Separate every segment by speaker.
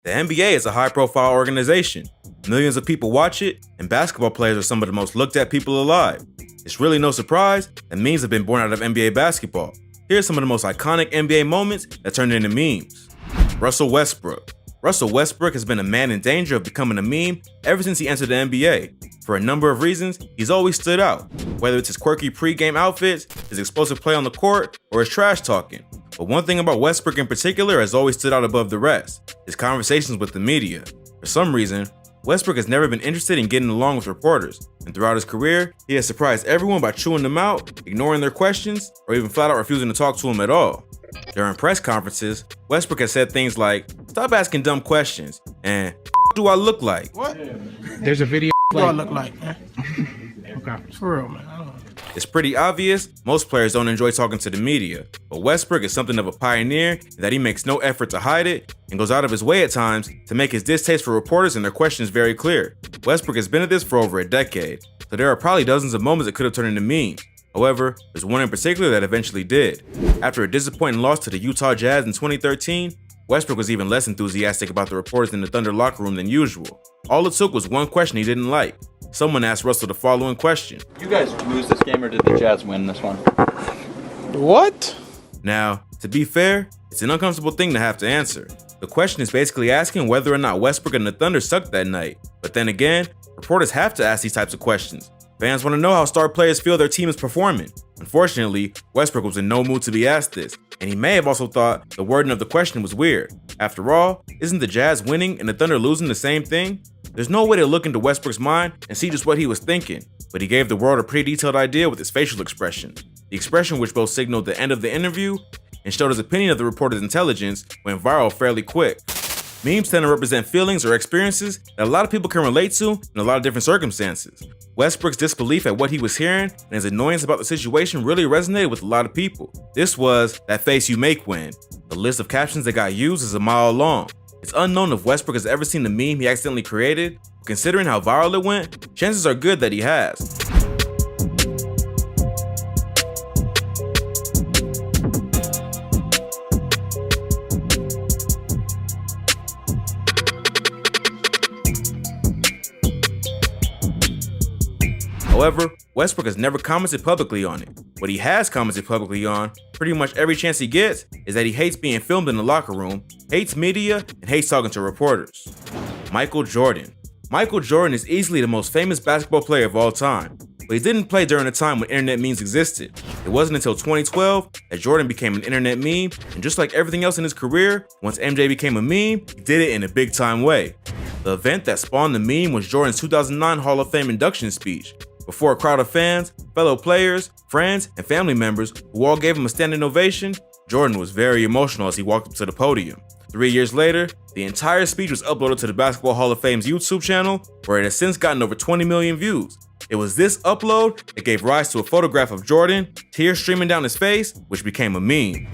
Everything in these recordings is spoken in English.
Speaker 1: The NBA is a high-profile organization. Millions of people watch it, and basketball players are some of the most looked at people alive. It's really no surprise that memes have been born out of NBA basketball. Here are some of the most iconic NBA moments that turned into memes. Russell Westbrook. Russell Westbrook has been a man in danger of becoming a meme ever since he entered the NBA. For a number of reasons, he's always stood out, whether it's his quirky pre-game outfits, his explosive play on the court, or his trash talking. But one thing about Westbrook in particular has always stood out above the rest: his conversations with the media. For some reason, Westbrook has never been interested in getting along with reporters, and throughout his career, he has surprised everyone by chewing them out, ignoring their questions, or even flat out refusing to talk to them at all. During press conferences, Westbrook has said things like, "Stop asking dumb questions," and "Do I look like?"
Speaker 2: What?
Speaker 3: There's a video.
Speaker 2: What do I look like, man?
Speaker 3: Okay.
Speaker 2: For real, man. I don't know.
Speaker 1: It's pretty obvious most players don't enjoy talking to the media, but Westbrook is something of a pioneer in that he makes no effort to hide it and goes out of his way at times to make his distaste for reporters and their questions very clear. Westbrook has been at this for over a decade, so there are probably dozens of moments that could have turned into memes. However, there's one in particular that eventually did. After a disappointing loss to the Utah Jazz in 2013, Westbrook was even less enthusiastic about the reporters in the Thunder locker room than usual. All it took was one question he didn't like. Someone asked Russell the following question.
Speaker 4: You guys lose this game or did the Jazz win this one?
Speaker 2: What?
Speaker 1: Now, to be fair, it's an uncomfortable thing to have to answer. The question is basically asking whether or not Westbrook and the Thunder sucked that night. But then again, reporters have to ask these types of questions. Fans want to know how star players feel their team is performing. Unfortunately, Westbrook was in no mood to be asked this, and he may have also thought the wording of the question was weird. After all, isn't the Jazz winning and the Thunder losing the same thing? There's no way to look into Westbrook's mind and see just what he was thinking, but he gave the world a pretty detailed idea with his facial expression. The expression, which both signaled the end of the interview and showed his opinion of the reporter's intelligence, went viral fairly quick. Memes tend to represent feelings or experiences that a lot of people can relate to in a lot of different circumstances. Westbrook's disbelief at what he was hearing and his annoyance about the situation really resonated with a lot of people. This was "that face you make when." The list of captions that got used is a mile long. It's unknown if Westbrook has ever seen the meme he accidentally created. Considering how viral it went, chances are good that he has. However, Westbrook has never commented publicly on it. What he has commented publicly on, pretty much every chance he gets, is that he hates being filmed in the locker room, hates media, and hates talking to reporters. Michael Jordan. Michael Jordan is easily the most famous basketball player of all time, but he didn't play during a time when internet memes existed. It wasn't until 2012 that Jordan became an internet meme, and just like everything else in his career, once MJ became a meme, he did it in a big time way. The event that spawned the meme was Jordan's 2009 Hall of Fame induction speech. Before a crowd of fans, fellow players, friends, and family members who all gave him a standing ovation, Jordan was very emotional as he walked up to the podium. 3 years later, the entire speech was uploaded to the Basketball Hall of Fame's YouTube channel, where it has since gotten over 20 million views. It was this upload that gave rise to a photograph of Jordan, tears streaming down his face, which became a meme.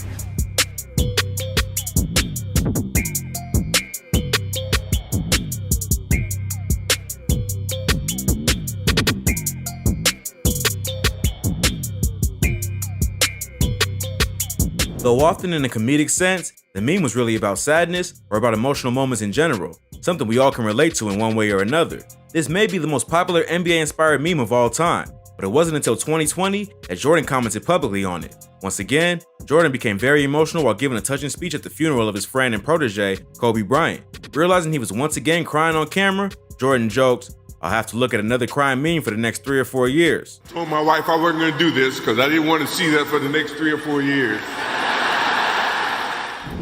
Speaker 1: Though often in a comedic sense, the meme was really about sadness or about emotional moments in general, something we all can relate to in one way or another. This may be the most popular NBA-inspired meme of all time, but it wasn't until 2020 that Jordan commented publicly on it. Once again, Jordan became very emotional while giving a touching speech at the funeral of his friend and protege, Kobe Bryant. Realizing he was once again crying on camera, Jordan joked, "I'll have to look at another crying meme for the next 3 or 4 years."
Speaker 5: I told my wife I wasn't going to do this because I didn't want to see that for the next 3 or 4 years.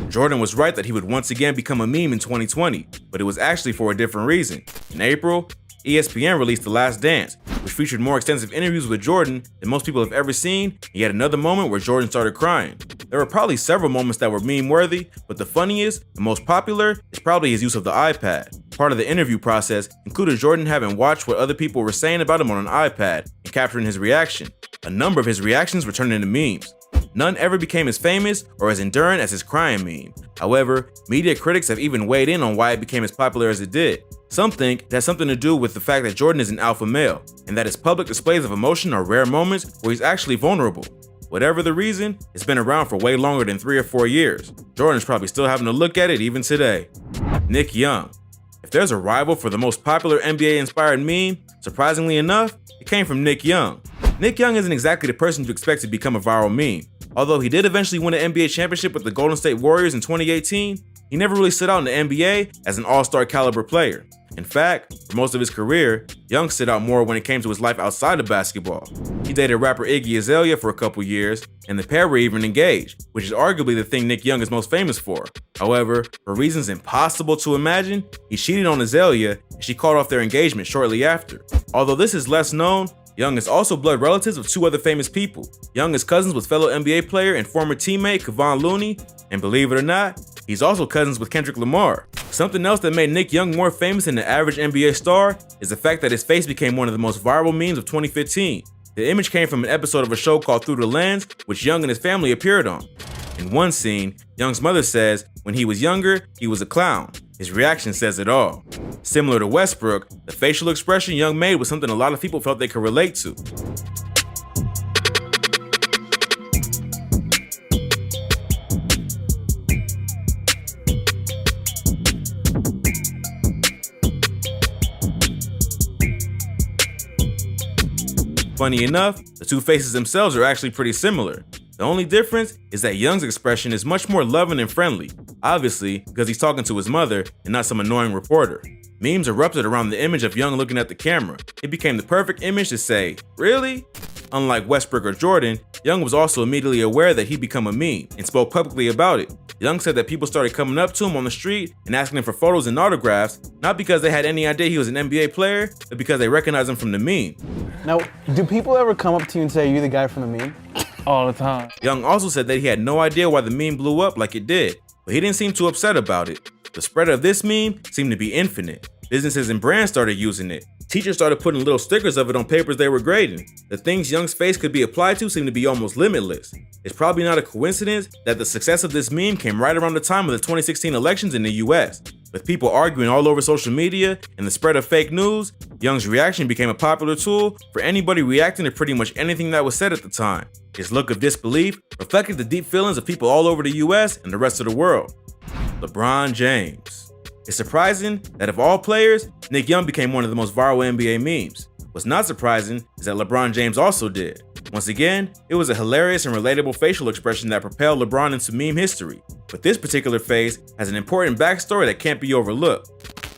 Speaker 1: Jordan was right that he would once again become a meme in 2020, but it was actually for a different reason. In April, ESPN released The Last Dance, which featured more extensive interviews with Jordan than most people have ever seen, and yet another moment where Jordan started crying. There were probably several moments that were meme-worthy, but the funniest and most popular is probably his use of the iPad. Part of the interview process included Jordan having watched what other people were saying about him on an iPad and capturing his reaction. A number of his reactions were turned into memes. None ever became as famous or as enduring as his crying meme. However, media critics have even weighed in on why it became as popular as it did. Some think it has something to do with the fact that Jordan is an alpha male, and that his public displays of emotion are rare moments where he's actually vulnerable. Whatever the reason, it's been around for way longer than 3 or 4 years. Jordan's probably still having to look at it even today. Nick Young. If there's a rival for the most popular NBA-inspired meme, surprisingly enough, it came from Nick Young. Nick Young isn't exactly the person to expect to become a viral meme. Although he did eventually win an NBA championship with the Golden State Warriors in 2018, he never really stood out in the NBA as an all-star caliber player. In fact, for most of his career, Young stood out more when it came to his life outside of basketball. He dated rapper Iggy Azalea for a couple years, and the pair were even engaged, which is arguably the thing Nick Young is most famous for. However, for reasons impossible to imagine, he cheated on Azalea and she called off their engagement shortly after. Although this is less known, Young is also blood relatives of two other famous people. Young is cousins with fellow NBA player and former teammate Kevon Looney, and believe it or not, he's also cousins with Kendrick Lamar. Something else that made Nick Young more famous than the average NBA star is the fact that his face became one of the most viral memes of 2015. The image came from an episode of a show called Through the Lens, which Young and his family appeared on. In one scene, Young's mother says when he was younger, he was a clown. His reaction says it all. Similar to Westbrook, the facial expression Young made was something a lot of people felt they could relate to. Funny enough, the two faces themselves are actually pretty similar. The only difference is that Young's expression is much more loving and friendly, obviously because he's talking to his mother and not some annoying reporter. Memes erupted around the image of Young looking at the camera. It became the perfect image to say, "Really?" Unlike Westbrook or Jordan, Young was also immediately aware that he'd become a meme and spoke publicly about it. Young said that people started coming up to him on the street and asking him for photos and autographs, not because they had any idea he was an NBA player, but because they recognized him from the meme.
Speaker 6: Now, do people ever come up to you and say, "Are you the guy from the meme"?
Speaker 3: All the time.
Speaker 1: Young also said that he had no idea why the meme blew up like it did, but he didn't seem too upset about it. The spread of this meme seemed to be infinite. Businesses and brands started using it. Teachers started putting little stickers of it on papers they were grading. The things Young's face could be applied to seemed to be almost limitless. It's probably not a coincidence that the success of this meme came right around the time of the 2016 elections in the US. With people arguing all over social media and the spread of fake news, Young's reaction became a popular tool for anybody reacting to pretty much anything that was said at the time. His look of disbelief reflected the deep feelings of people all over the US and the rest of the world. LeBron James. It's surprising that of all players, Nick Young became one of the most viral NBA memes. What's not surprising is that LeBron James also did. Once again, it was a hilarious and relatable facial expression that propelled LeBron into meme history. But this particular phase has an important backstory that can't be overlooked.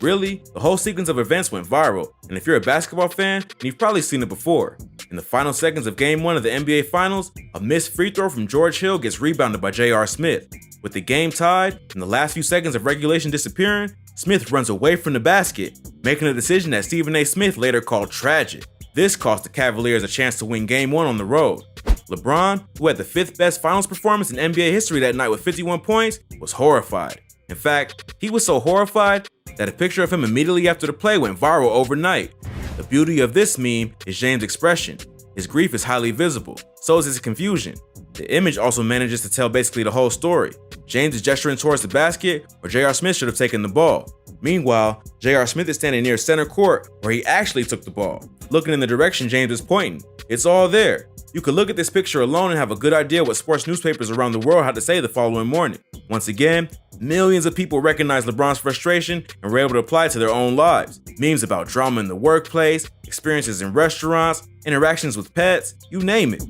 Speaker 1: Really, the whole sequence of events went viral, and if you're a basketball fan, then you've probably seen it before. In the final seconds of Game 1 of the NBA Finals, a missed free throw from George Hill gets rebounded by J.R. Smith. With the game tied and the last few seconds of regulation disappearing, Smith runs away from the basket, making a decision that Stephen A. Smith later called tragic. This cost the Cavaliers a chance to win Game 1 on the road. LeBron, who had the 5th best finals performance in NBA history that night with 51 points, was horrified. In fact, he was so horrified that a picture of him immediately after the play went viral overnight. The beauty of this meme is James' expression. His grief is highly visible, so is his confusion. The image also manages to tell basically the whole story. James is gesturing towards the basket where J.R. Smith should have taken the ball. Meanwhile, J.R. Smith is standing near center court where he actually took the ball, looking in the direction James is pointing. It's all there. You could look at this picture alone and have a good idea what sports newspapers around the world had to say the following morning. Once again, millions of people recognized LeBron's frustration and were able to apply it to their own lives. Memes about drama in the workplace, experiences in restaurants, interactions with pets, you name it.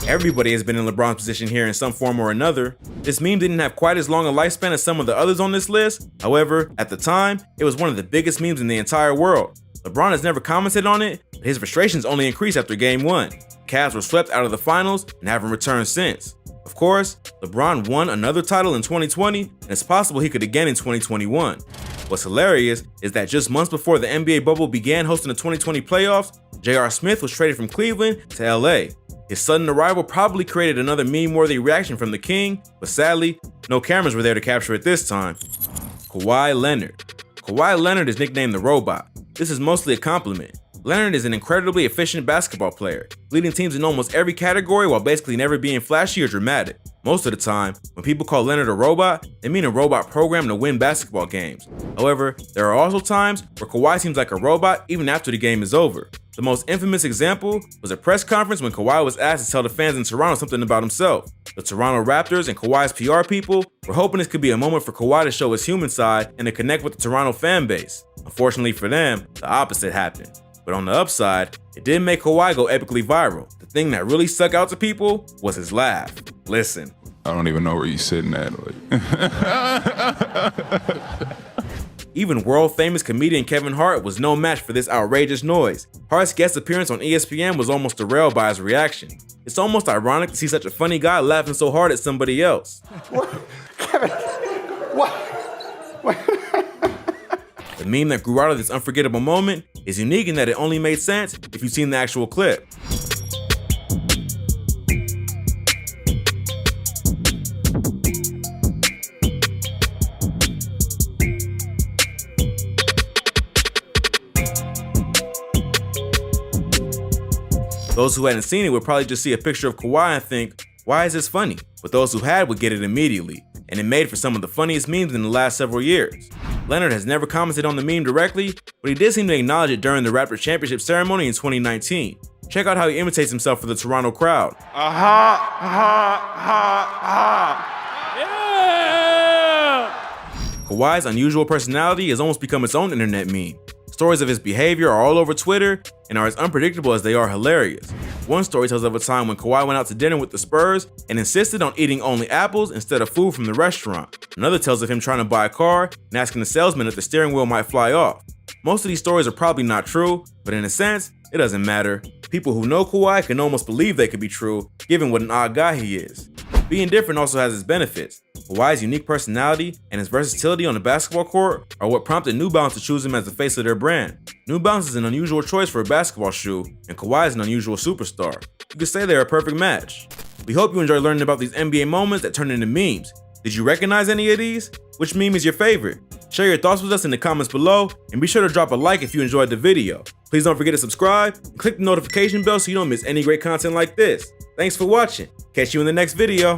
Speaker 1: Everybody has been in LeBron's position here in some form or another. This meme didn't have quite as long a lifespan as some of the others on this list. However, at the time, it was one of the biggest memes in the entire world. LeBron has never commented on it, but his frustrations only increased after Game 1. Cavs were swept out of the finals and haven't returned since. Of course, LeBron won another title in 2020, and it's possible he could again in 2021. What's hilarious is that just months before the NBA bubble began hosting the 2020 playoffs, J.R. Smith was traded from Cleveland to LA. His sudden arrival probably created another meme-worthy reaction from the King, but sadly, no cameras were there to capture it this time. Kawhi Leonard. Kawhi Leonard is nicknamed the Robot. This is mostly a compliment. Leonard is an incredibly efficient basketball player, leading teams in almost every category while basically never being flashy or dramatic. Most of the time, when people call Leonard a robot, they mean a robot programmed to win basketball games. However, there are also times where Kawhi seems like a robot even after the game is over. The most infamous example was a press conference when Kawhi was asked to tell the fans in Toronto something about himself. The Toronto Raptors and Kawhi's PR people were hoping this could be a moment for Kawhi to show his human side and to connect with the Toronto fan base. Unfortunately for them, the opposite happened. But on the upside, it did make Kawhi go epically viral. The thing that really stuck out to people was his laugh. Listen.
Speaker 7: I don't even know where you're sitting at.
Speaker 1: Even world-famous comedian Kevin Hart was no match for this outrageous noise. Hart's guest appearance on ESPN was almost derailed by his reaction. It's almost ironic to see such a funny guy laughing so hard at somebody else.
Speaker 2: Kevin, what?
Speaker 1: The meme that grew out of this unforgettable moment is unique in that it only made sense if you've seen the actual clip. Those who hadn't seen it would probably just see a picture of Kawhi and think, why is this funny? But those who had would get it immediately, and it made for some of the funniest memes in the last several years. Leonard has never commented on the meme directly, but he did seem to acknowledge it during the Raptors championship ceremony in 2019. Check out how he imitates himself for the Toronto crowd. Kawhi's unusual personality has almost become its own internet meme. Stories of his behavior are all over Twitter and are as unpredictable as they are hilarious. One story tells of a time when Kawhi went out to dinner with the Spurs and insisted on eating only apples instead of food from the restaurant. Another tells of him trying to buy a car and asking the salesman if the steering wheel might fly off. Most of these stories are probably not true, but in a sense, it doesn't matter. People who know Kawhi can almost believe they could be true, given what an odd guy he is. Being different also has its benefits. Kawhi's unique personality and his versatility on the basketball court are what prompted New Balance to choose him as the face of their brand. New Balance is an unusual choice for a basketball shoe, and Kawhi is an unusual superstar. You could say they're a perfect match. We hope you enjoy learning about these NBA moments that turn into memes. Did you recognize any of these? Which meme is your favorite? Share your thoughts with us in the comments below, and be sure to drop a like if you enjoyed the video. Please don't forget to subscribe and click the notification bell so you don't miss any great content like this. Thanks for watching. Catch you in the next video.